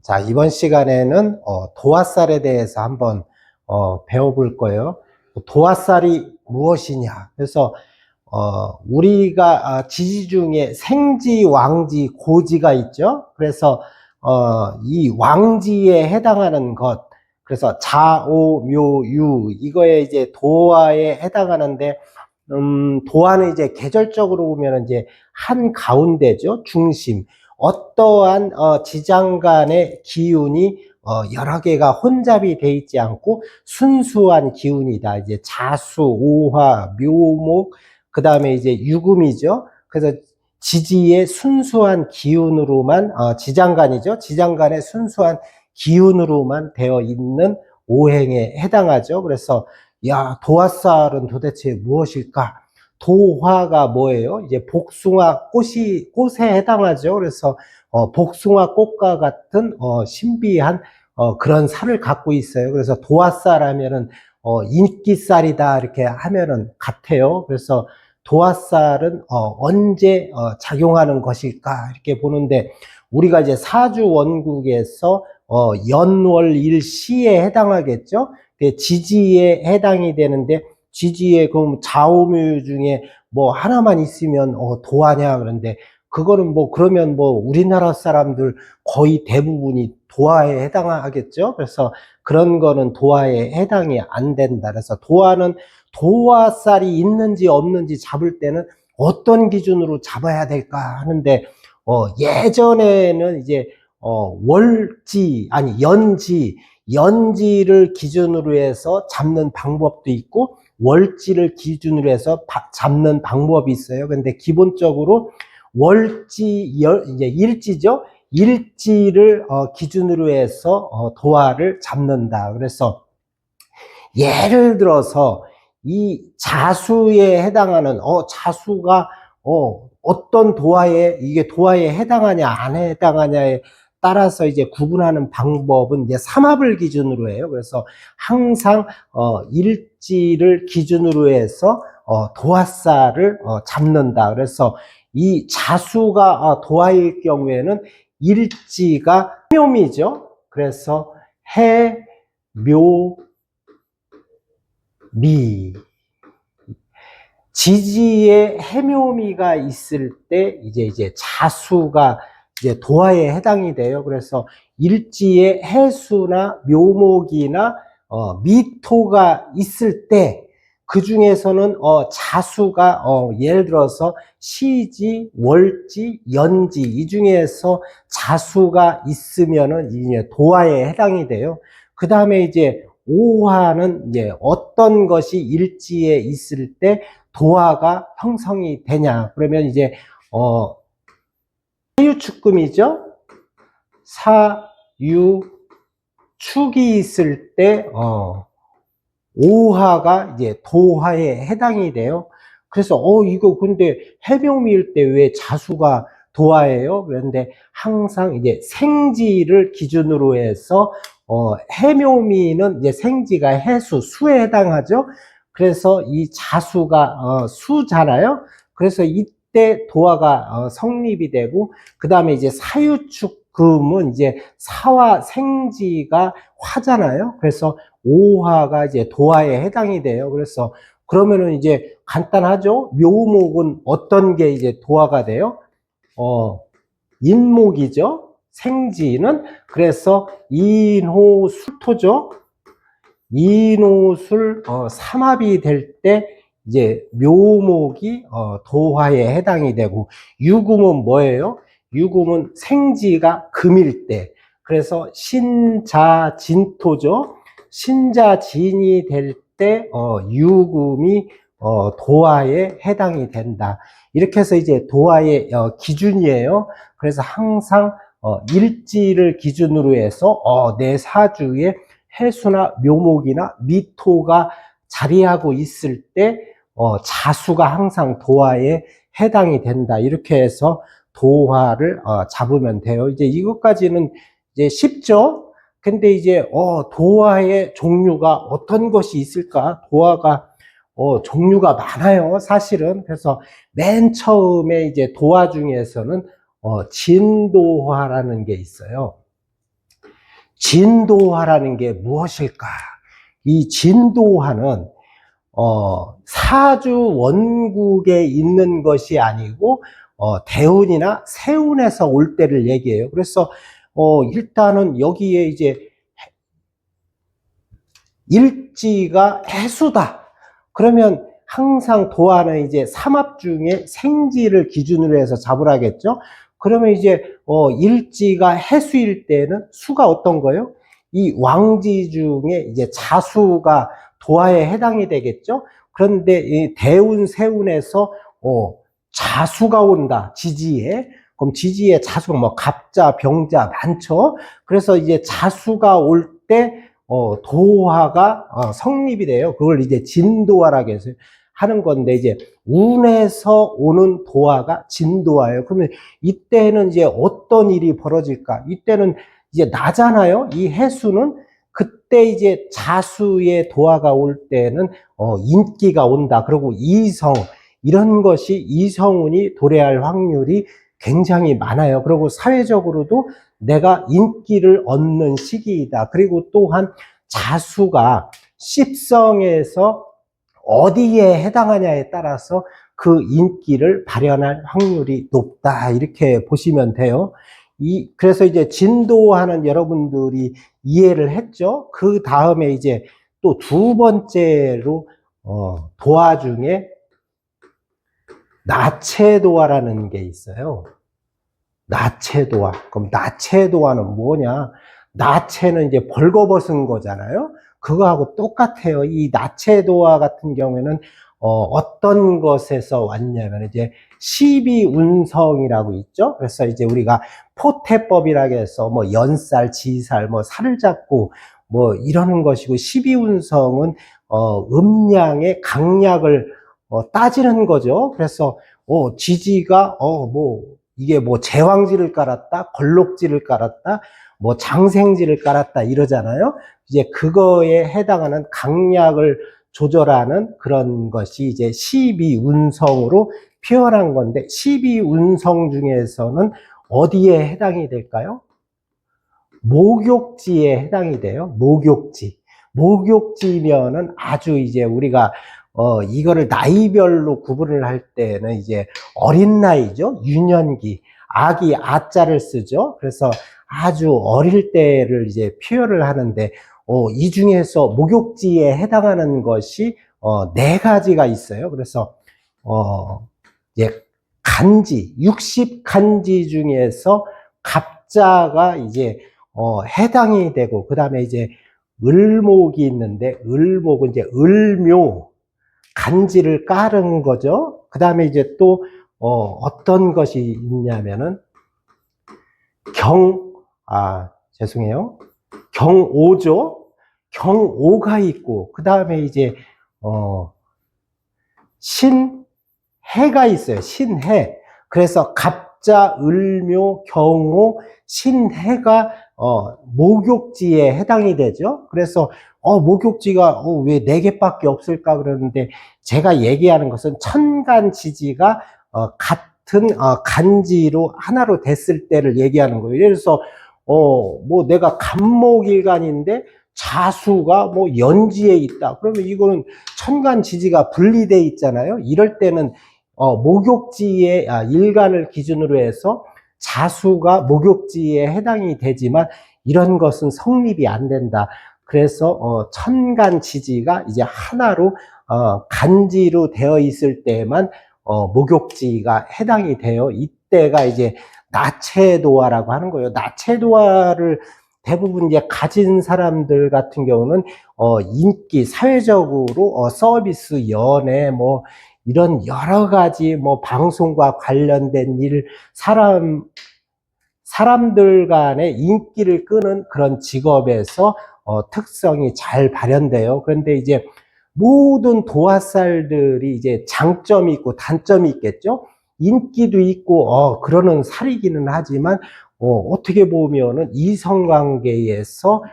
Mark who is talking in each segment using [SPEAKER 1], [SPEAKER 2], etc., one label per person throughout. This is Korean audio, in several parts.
[SPEAKER 1] 자, 이번 시간에는 도화살에 대해서 한번 배워볼 거예요. 도화살이 무엇이냐? 그래서 우리가 지지 중에 생지, 왕지, 고지가 있죠. 그래서 이 왕지에 해당하는 것, 그래서 자, 오, 묘, 유, 이거에 이제 도화에 해당하는데, 도화는 이제 계절적으로 보면 이제 한 가운데죠. 중심. 어떠한 지장 간의 기운이 여러 개가 혼잡이 돼 있지 않고 순수한 기운이다. 이제 자수, 오화, 묘목, 그 다음에 이제 유금이죠. 그래서 지지의 순수한 기운으로만, 지장간이죠. 지장간의 순수한 기운으로만 되어 있는 오행에 해당하죠. 그래서 야, 도화살은 도대체 무엇일까? 도화가 뭐예요? 이제 복숭아 꽃에 해당하죠. 그래서 복숭아 꽃과 같은 신비한 그런 살을 갖고 있어요. 그래서 도화살 하면은 인기살이다 이렇게 하면은 같아요. 그래서 도화살은 언제 작용하는 것일까 이렇게 보는데, 우리가 이제 사주 원국에서 연월일시에 해당하겠죠. 지지에 해당이 되는데, 지지에 그럼 좌우묘 중에 뭐 하나만 있으면 도화냐 그런데, 그거는 뭐 그러면 뭐 우리나라 사람들 거의 대부분이 도화에 해당하겠죠. 그래서 그런 거는 도화에 해당이 안 된다. 그래서 도화는 도화살이 있는지 없는지 잡을 때는 어떤 기준으로 잡아야 될까 하는데, 예전에는 이제 월지 아니 연지를 기준으로 해서 잡는 방법도 있고 월지를 기준으로 해서 잡는 방법이 있어요. 근데 기본적으로 이제 일지죠. 일지를 기준으로 해서 도화를 잡는다. 그래서 예를 들어서 이 자수에 해당하는 자수가 어떤 이게 도화에 해당하냐 안 해당하냐에 따라서 이제 구분하는 방법은 이제 삼합을 기준으로 해요. 그래서 항상 일지를 기준으로 해서 도화살을 잡는다. 그래서 이 자수가 도화일 경우에는 일지가 해묘미죠. 그래서 해, 묘, 미. 지지에 해묘미가 있을 때 이제 자수가 이제 도화에 해당이 돼요. 그래서 일지에 해수나 묘목이나 미토가 있을 때 그 중에서는 자수가 예를 들어서 시지, 월지, 연지 이 중에서 자수가 있으면은 이제 도화에 해당이 돼요. 그 다음에 이제 오화는 이제 어떤 것이 일지에 있을 때 도화가 형성이 되냐. 그러면 이제 사유축금이죠. 사유축이 있을 때 오화가 이제 도화에 해당이 돼요. 그래서 이거 근데 해묘미일 때 왜 자수가 도화예요? 그런데 항상 이제 생지를 기준으로 해서 해묘미는 이제 생지가 해수, 수에 해당하죠. 그래서 이 자수가 수잖아요. 그래서 이때 도화가 성립이 되고, 그 다음에 이제 사유축금은 이제 사와 생지가 화잖아요. 그래서 오화가 이제 도화에 해당이 돼요. 그래서 그러면은 이제 간단하죠. 묘목은 어떤 게 이제 도화가 돼요? 인목이죠. 생지는 그래서 인호술토죠. 인호술 삼합이 될 때 이제 묘목이 도화에 해당이 되고, 유금은 뭐예요? 유금은 생지가 금일 때, 그래서 신자진토죠. 신자진이 될 때 유금이 도화에 해당이 된다. 이렇게 해서 이제 도화의 기준이에요. 그래서 항상 일지를 기준으로 해서 내 사주에 해수나 묘목이나 미토가 자리하고 있을 때 자수가 항상 도화에 해당이 된다. 이렇게 해서 도화를 잡으면 돼요. 이제 이것까지는 이제 쉽죠? 근데 이제 도화의 종류가 어떤 것이 있을까? 도화가 종류가 많아요, 사실은. 그래서 맨 처음에 이제 도화 중에서는 진도화라는 게 있어요. 진도화라는 게 무엇일까? 이 진도화는 사주 원국에 있는 것이 아니고 대운이나 세운에서 올 때를 얘기해요. 그래서 일단은 여기에 이제 일지가 해수다. 그러면 항상 도화는 이제 삼합 중에 생지를 기준으로 해서 잡으라겠죠. 그러면 이제 일지가 해수일 때는 수가 어떤 거예요? 이 왕지 중에 이제 자수가 도화에 해당이 되겠죠. 그런데 이 대운 세운에서 자수가 온다. 지지에. 그럼 지지에 자수가 뭐 갑자, 병자 많죠. 그래서 이제 자수가 올 때 도화가 성립이 돼요. 그걸 이제 진도화라고 해서 하는 건데, 이제 운에서 오는 도화가 진도화예요. 그러면 이때는 이제 어떤 일이 벌어질까? 이때는 이제 나잖아요. 이 해수는 그때 이제 자수의 도화가 올 때는 인기가 온다. 그리고 이성, 이런 것이 이성운이 도래할 확률이 굉장히 많아요. 그리고 사회적으로도 내가 인기를 얻는 시기이다. 그리고 또한 자수가 십성에서 어디에 해당하냐에 따라서 그 인기를 발현할 확률이 높다. 이렇게 보시면 돼요. 그래서 이제 진도하는 여러분들이 이해를 했죠. 그 다음에 이제 또 두 번째로 도화 중에 나체도화라는 게 있어요. 나체도화. 그럼 나체도화는 뭐냐? 나체는 이제 벌거벗은 거잖아요. 그거하고 똑같아요. 이 나체도화 같은 경우에는 어떤 것에서 왔냐면 이제 십이운성이라고 있죠. 그래서 이제 우리가 포태법이라고 해서 뭐 연살, 지살, 뭐 살을 잡고 뭐 이러는 것이고, 십이운성은 음양의 강약을 따지는 거죠. 그래서 지지가 뭐 이게 뭐 제왕지를 깔았다, 걸록지를 깔았다, 뭐 장생지를 깔았다 이러잖아요. 이제 그거에 해당하는 강약을 조절하는 그런 것이 이제 십이운성으로 표현한 건데, 십이운성 중에서는 어디에 해당이 될까요? 목욕지에 해당이 돼요. 목욕지. 목욕지면은 아주 이제 우리가 이거를 나이별로 구분을 할 때는 이제 어린 나이죠. 유년기. 아기 아자를 쓰죠. 그래서 아주 어릴 때를 이제 표현을 하는데, 이 중에서 목욕지에 해당하는 것이 네 가지가 있어요. 그래서 이제 간지, 60간지 중에서 갑자가 이제 해당이 되고, 그 다음에 이제 을목이 있는데, 을목은 이제 을묘, 간지를 깔은 거죠. 그 다음에 이제 또 어떤 것이 있냐면은 죄송해요. 경오죠. 경오가 있고, 그 다음에 이제 신해가 있어요. 신해. 그래서 갑자, 을묘, 경오, 신해가 목욕지에 해당이 되죠. 그래서 목욕지가 왜 4개밖에 없을까 그러는데, 제가 얘기하는 것은 천간지지가 같은 간지로 하나로 됐을 때를 얘기하는 거예요. 예를 들어서 뭐 내가 간목일간인데 자수가 뭐 연지에 있다. 그러면 이거는 천간지지가 분리돼 있잖아요. 이럴 때는 목욕지의 일간을 기준으로 해서 자수가 목욕지에 해당이 되지만, 이런 것은 성립이 안 된다. 그래서 천간지지가 이제 하나로 간지로 되어 있을 때만 목욕지가 해당이 돼요. 이때가 이제 나체도화라고 하는 거예요. 나체도화를 대부분 이제 가진 사람들 같은 경우는 인기, 사회적으로 서비스, 연애, 뭐 이런 여러 가지 뭐 방송과 관련된 일, 사람들 간의 인기를 끄는 그런 직업에서 특성이 잘 발현돼요. 그런데 이제 모든 도화살들이 이제 장점이 있고 단점이 있겠죠. 인기도 있고 그러는 살이기는 하지만 어떻게 보면은 이성관계에서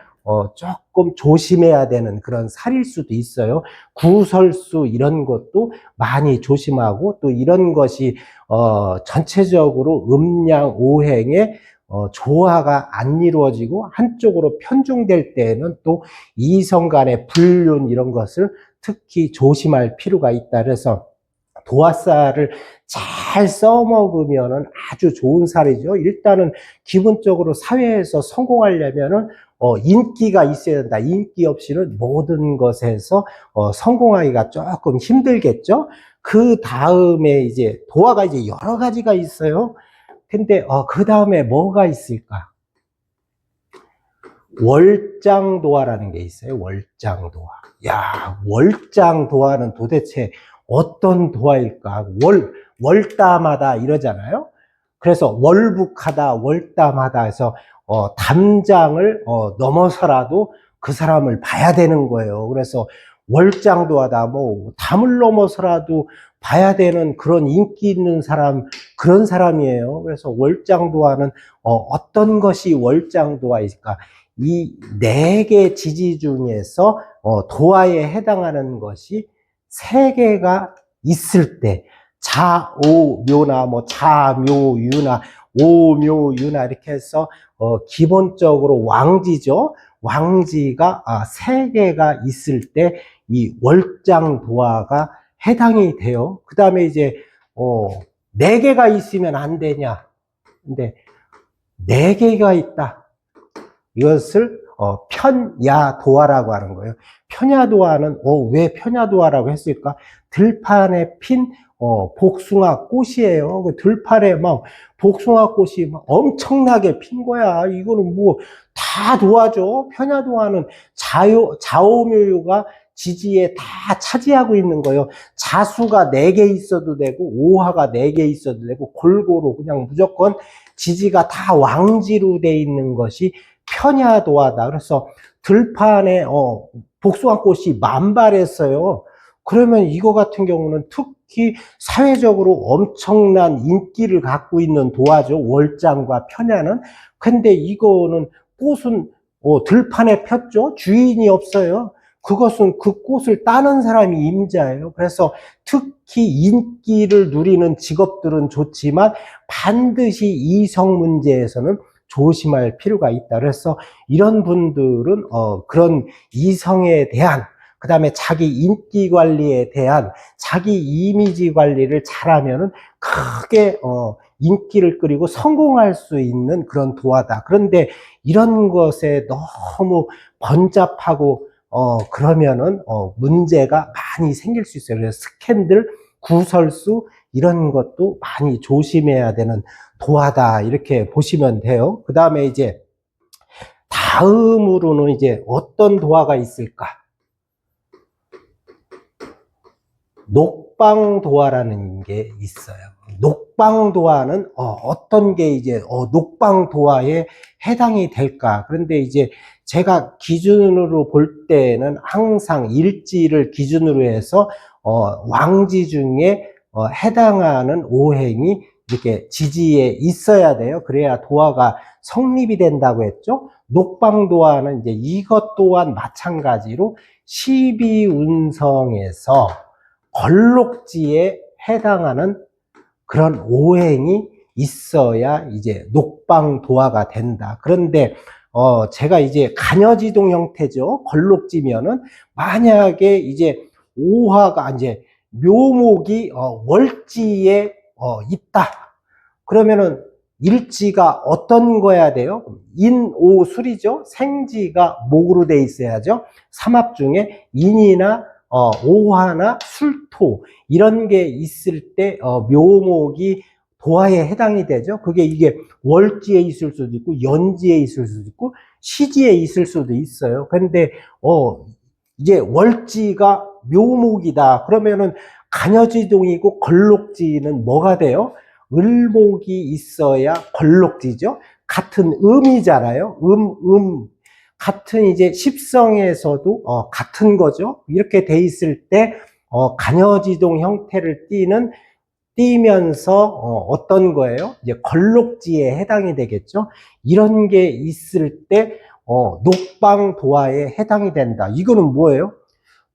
[SPEAKER 1] 조금 조심해야 되는 그런 살일 수도 있어요. 구설수 이런 것도 많이 조심하고, 또 이런 것이 전체적으로 음양 오행에 조화가 안 이루어지고 한쪽으로 편중될 때에는 또 이성 간의 불륜 이런 것을 특히 조심할 필요가 있다. 그래서 도화살을 잘 써먹으면은 아주 좋은 살이죠. 일단은 기본적으로 사회에서 성공하려면은 인기가 있어야 된다. 인기 없이는 모든 것에서 성공하기가 조금 힘들겠죠. 그 다음에 이제 도화가 이제 여러 가지가 있어요. 근데 그 다음에 뭐가 있을까? 월장도화라는 게 있어요. 월장도화. 야, 월장도화는 도대체 어떤 도화일까? 월담하다 이러잖아요. 그래서 월북하다, 월담하다 해서 담장을 넘어서라도 그 사람을 봐야 되는 거예요. 그래서 월장도하다, 뭐 담을 넘어서라도 봐야 되는 그런 인기 있는 사람, 그런 사람이에요. 그래서 월장도화는 어떤 것이 월장도화일까? 이 네 개 지지 중에서 도화에 해당하는 것이 세 개가 있을 때 자오묘나 뭐 자묘유나 오묘유나 이렇게 해서 기본적으로 왕지죠. 왕지가 세 개가 있을 때 이 월장도화가 해당이 돼요. 그 다음에 이제 네 개가 있으면 안 되냐? 근데 네 개가 있다. 이것을 편야도화라고 하는 거예요. 편야도화는 왜 편야도화라고 했을까? 들판에 핀 복숭아 꽃이에요. 그 들판에 막 복숭아 꽃이 막 엄청나게 핀 거야. 이거는 뭐 다 도화죠. 편야도화는 자오묘유가 지지에 다 차지하고 있는 거예요. 자수가 4개 있어도 되고 오화가 4개 있어도 되고 골고루 그냥 무조건 지지가 다 왕지로 돼 있는 것이 편야도화다. 그래서 들판에 복숭아꽃이 만발했어요. 그러면 이거 같은 경우는 특히 사회적으로 엄청난 인기를 갖고 있는 도화죠. 월장과 편야는. 근데 이거는 꽃은 들판에 폈죠. 주인이 없어요. 그것은 그 꽃을 따는 사람이 임자예요. 그래서 특히 인기를 누리는 직업들은 좋지만 반드시 이성 문제에서는 조심할 필요가 있다. 그래서 이런 분들은 그런 이성에 대한 그 다음에 자기 인기 관리에 대한 자기 이미지 관리를 잘하면은 크게 인기를 끌이고 성공할 수 있는 그런 도화다. 그런데 이런 것에 너무 번잡하고 그러면은 문제가 많이 생길 수 있어요. 그래서 스캔들, 구설수 이런 것도 많이 조심해야 되는 도화다 이렇게 보시면 돼요. 그 다음에 이제 다음으로는 이제 어떤 도화가 있을까? 녹방도화라는 게 있어요. 녹방도화는 어떤 게 이제 녹방도화에 해당이 될까? 그런데 이제 제가 기준으로 볼 때는 항상 일지를 기준으로 해서 왕지 중에 해당하는 오행이 이렇게 지지에 있어야 돼요. 그래야 도화가 성립이 된다고 했죠. 녹방도화는 이제 이것 또한 마찬가지로 12운성에서 걸록지에 해당하는 그런 오행이 있어야 이제 녹방도화가 된다. 그런데 제가 이제 간여지동 형태죠. 걸록지면은 만약에 이제 오화가 이제 묘목이 월지에 있다. 그러면은 일지가 어떤 거야 돼요? 인오술이죠. 생지가 목으로 돼 있어야죠. 삼합 중에 인이나 오화나 술토 이런 게 있을 때 묘목이 도화에 해당이 되죠. 그게 이게 월지에 있을 수도 있고 연지에 있을 수도 있고 시지에 있을 수도 있어요. 근데 이제 월지가 묘목이다. 그러면은 간여지동이고 걸록지는 뭐가 돼요? 을목이 있어야 걸록지죠. 같은 음이잖아요. 같은 이제 십성에서도 같은 거죠. 이렇게 돼 있을 때 간여지동 형태를 띠면서 어떤 거예요? 이제 걸록지에 해당이 되겠죠. 이런 게 있을 때 녹방도화에 해당이 된다. 이거는 뭐예요?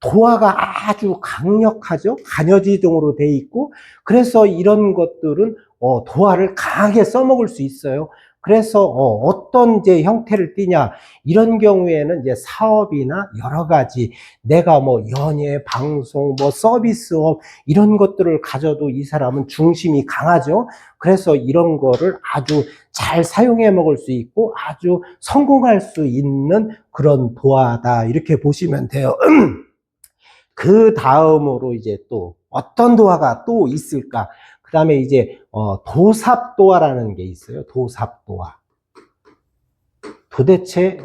[SPEAKER 1] 도화가 아주 강력하죠. 간여지동으로 돼 있고 그래서 이런 것들은 도화를 강하게 써먹을 수 있어요. 그래서 어떤 이제 형태를 띠냐 이런 경우에는 이제 사업이나 여러 가지 내가 뭐 연예, 방송, 뭐 서비스업 이런 것들을 가져도 이 사람은 중심이 강하죠. 그래서 이런 거를 아주 잘 사용해 먹을 수 있고 아주 성공할 수 있는 그런 도화다 이렇게 보시면 돼요. 그 다음으로 이제 또 어떤 도화가 또 있을까? 그 다음에 이제 도삽도화라는 게 있어요. 도삽도화. 도대체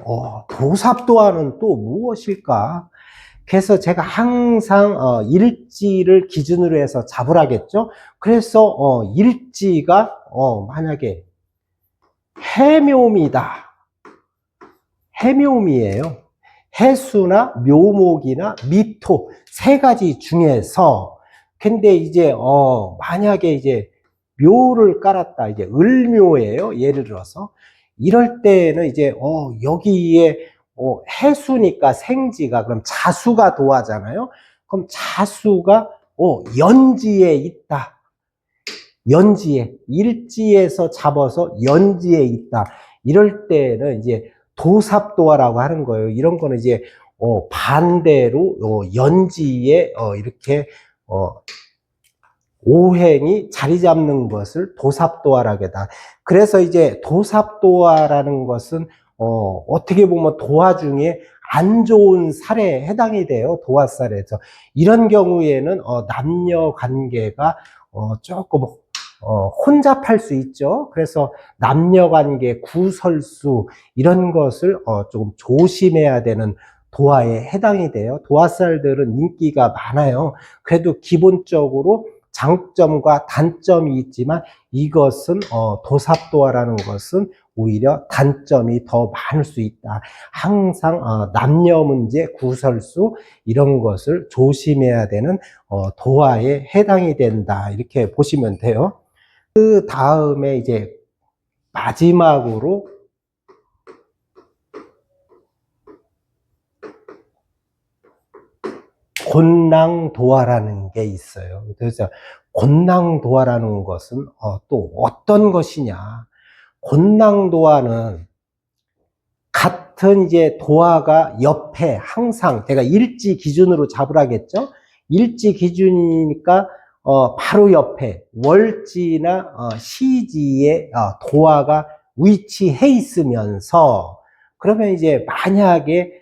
[SPEAKER 1] 도삽도화는 또 무엇일까? 그래서 제가 항상 일지를 기준으로 해서 잡으라겠죠. 그래서 일지가 만약에 해묘미다. 해묘미예요. 해수나 묘목이나 미토 세 가지 중에서 근데 이제 만약에 이제 묘를 깔았다. 이제 을묘예요. 예를 들어서 이럴 때는 이제 여기에 해수니까 생지가 그럼 자수가 도화잖아요. 그럼 자수가 연지에 있다. 연지에 일지에서 잡아서 연지에 있다. 이럴 때는 이제 도삽도화라고 하는 거예요. 이런 거는 이제 반대로 연지에 이렇게 오행이 자리 잡는 것을 도삽도화라고 하다. 그래서 이제 도삽도화라는 것은 어떻게 보면 도화 중에 안 좋은 살에 해당이 돼요. 도화살에서 이런 경우에는 남녀 관계가 조금 혼잡할 수 있죠. 그래서 남녀관계, 구설수 이런 것을 조금 조심해야 되는 도화에 해당이 돼요. 도화살들은 인기가 많아요. 그래도 기본적으로 장점과 단점이 있지만 이것은 도삽도화라는 것은 오히려 단점이 더 많을 수 있다. 항상 남녀 문제, 구설수 이런 것을 조심해야 되는 도화에 해당이 된다. 이렇게 보시면 돼요. 그 다음에 이제 마지막으로 곤낭도화라는 게 있어요. 그래서 곤낭도화라는 것은 또 어떤 것이냐? 곤낭도화는 같은 이제 도화가 옆에 항상 제가 일지 기준으로 잡으라겠죠? 일지 기준이니까 바로 옆에 월지나 시지에 도화가 위치해 있으면서 그러면 이제 만약에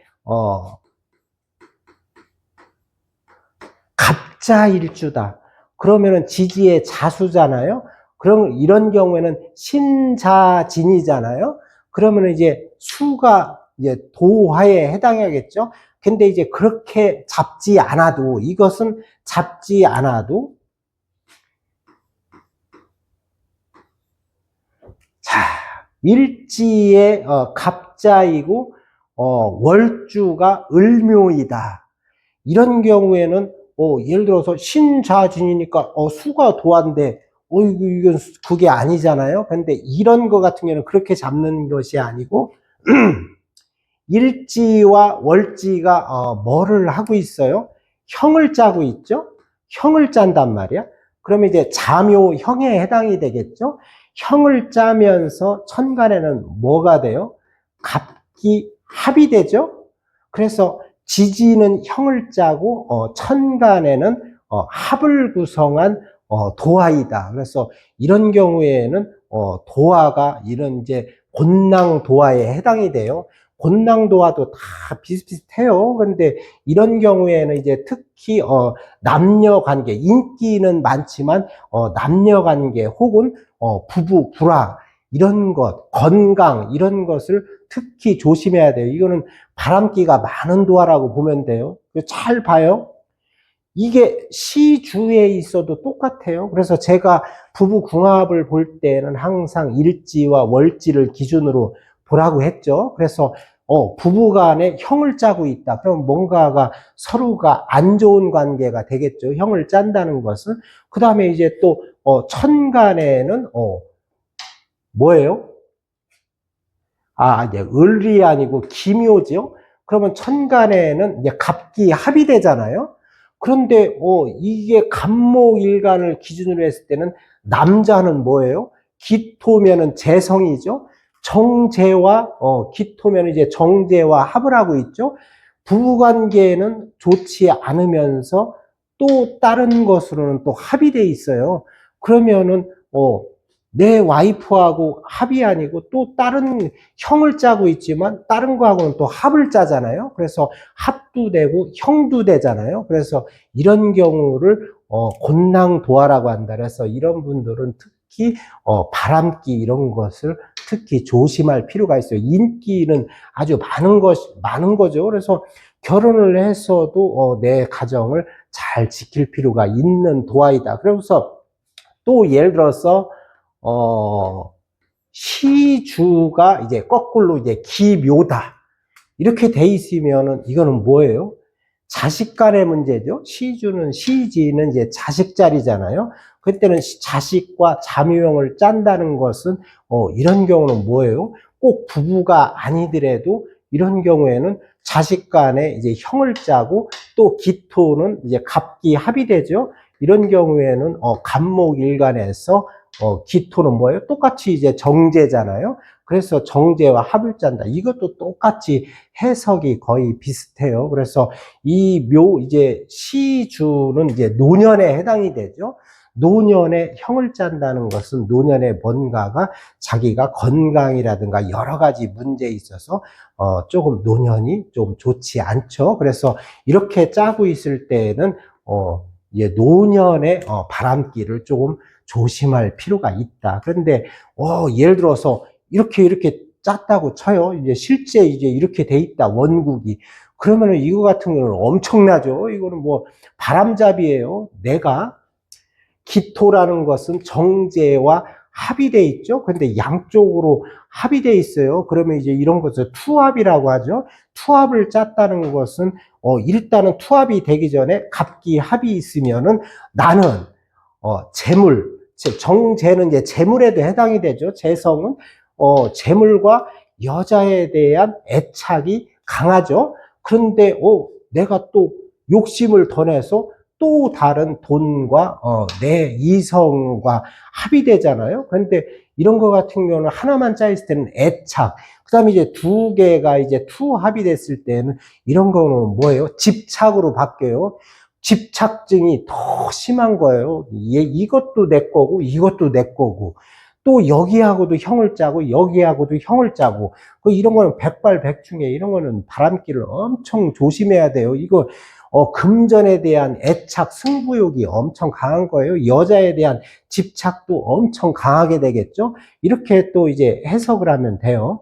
[SPEAKER 1] 갑자일주다. 그러면은 지지의 자수잖아요. 그럼 이런 경우에는 신자진이잖아요. 그러면 이제 수가 이제 도화에 해당하겠죠. 근데 이제 그렇게 잡지 않아도 이것은 잡지 않아도 자 일지의 갑자이고 월주가 을묘이다. 이런 경우에는 예를 들어서 신자진이니까 수가 도화인데 이건 그게 아니잖아요. 근데 이런 거 같은 경우는 그렇게 잡는 것이 아니고 일지와 월지가 뭐를 하고 있어요? 형을 짜고 있죠. 형을 짠단 말이야. 그러면 이제 자묘형에 해당이 되겠죠. 형을 짜면서 천간에는 뭐가 돼요? 갑기 합이 되죠. 그래서 지지는 형을 짜고 천간에는 합을 구성한 도화이다. 그래서 이런 경우에는 도화가 이런 이제 곤낭 도화에 해당이 돼요. 곤낭 도화도 다 비슷비슷해요. 그런데 이런 경우에는 이제 특히 남녀 관계 인기는 많지만 남녀 관계 혹은 부부 불화 이런 것 건강 이런 것을 특히 조심해야 돼요. 이거는 바람기가 많은 도화라고 보면 돼요. 잘 봐요. 이게 시주에 있어도 똑같아요. 그래서 제가 부부 궁합을 볼 때는 항상 일지와 월지를 기준으로 보라고 했죠. 그래서 부부 간에 형을 짜고 있다. 그럼 뭔가가 서로가 안 좋은 관계가 되겠죠. 형을 짠다는 것은. 그 다음에 이제 또 천간에는 뭐예요? 이제 을이 아니고 기묘죠. 그러면 천간에는 이제 갑기 합이 되잖아요. 그런데 이게 갑목일간을 기준으로 했을 때는 남자는 뭐예요? 기토면은 재성이죠. 정제와 기토면 이제 정제와 합을 하고 있죠. 부부관계는 좋지 않으면서 또 다른 것으로는 또 합이 돼 있어요. 그러면은 내 와이프하고 합이 아니고 또 다른 형을 짜고 있지만 다른 거하고는 또 합을 짜잖아요. 그래서 합도 되고 형도 되잖아요. 그래서 이런 경우를 곤낭도화라고 한다. 그래서 이런 분들은 특히 바람기 이런 것을 특히 조심할 필요가 있어요. 인기는 아주 많은 거죠. 그래서 결혼을 했어도 내 가정을 잘 지킬 필요가 있는 도화이다. 그래서 또 예를 들어서 시주가 이제 거꾸로 이제 기묘다. 이렇게 돼 있으면은 이거는 뭐예요? 자식 간의 문제죠. 시지는 이제 자식 자리잖아요. 그때는 자식과 자묘형을 짠다는 것은 이런 경우는 뭐예요? 꼭 부부가 아니더라도 이런 경우에는 자식 간에 이제 형을 짜고 또 기토는 이제 갑기 합이 되죠. 이런 경우에는 갑목일간에서 기토는 뭐예요? 똑같이 이제 정제잖아요. 그래서 정제와 합을 짠다. 이것도 똑같이 해석이 거의 비슷해요. 그래서 이제 시주는 이제 노년에 해당이 되죠. 노년에 형을 짠다는 것은 노년에 뭔가가 자기가 건강이라든가 여러 가지 문제에 있어서 조금 노년이 좀 좋지 않죠. 그래서 이렇게 짜고 있을 때는 이제 노년의 바람기를 조금 조심할 필요가 있다. 그런데 예를 들어서 이렇게 짰다고 쳐요. 이제 실제 이제 이렇게 돼 있다, 원국이. 그러면은 이거 같은 경우는 엄청나죠. 이거는 뭐 바람잡이에요. 내가 기토라는 것은 정제와 합이 돼 있죠. 근데 양쪽으로 합이 돼 있어요. 그러면 이제 이런 것을 투합이라고 하죠. 투합을 짰다는 것은 일단은 투합이 되기 전에 갑기 합이 있으면은 나는 정제는 이제 재물에도 해당이 되죠. 재성은 재물과 여자에 대한 애착이 강하죠. 그런데 내가 또 욕심을 더 내서 또 다른 돈과 내 이성과 합이 되잖아요. 그런데 이런 거 같은 경우는 하나만 짜 있을 때는 애착, 그 다음에 이제 두 개가 이제 투합이 됐을 때는 이런 거는 뭐예요? 집착으로 바뀌어요. 집착증이 더 심한 거예요. 이것도 내 거고 이것도 내 거고 또 여기하고도 형을 짜고 여기하고도 형을 짜고 이런 거는 백발백중에 이런 거는 바람기를 엄청 조심해야 돼요. 이거 금전에 대한 애착, 승부욕이 엄청 강한 거예요. 여자에 대한 집착도 엄청 강하게 되겠죠. 이렇게 또 이제 해석을 하면 돼요.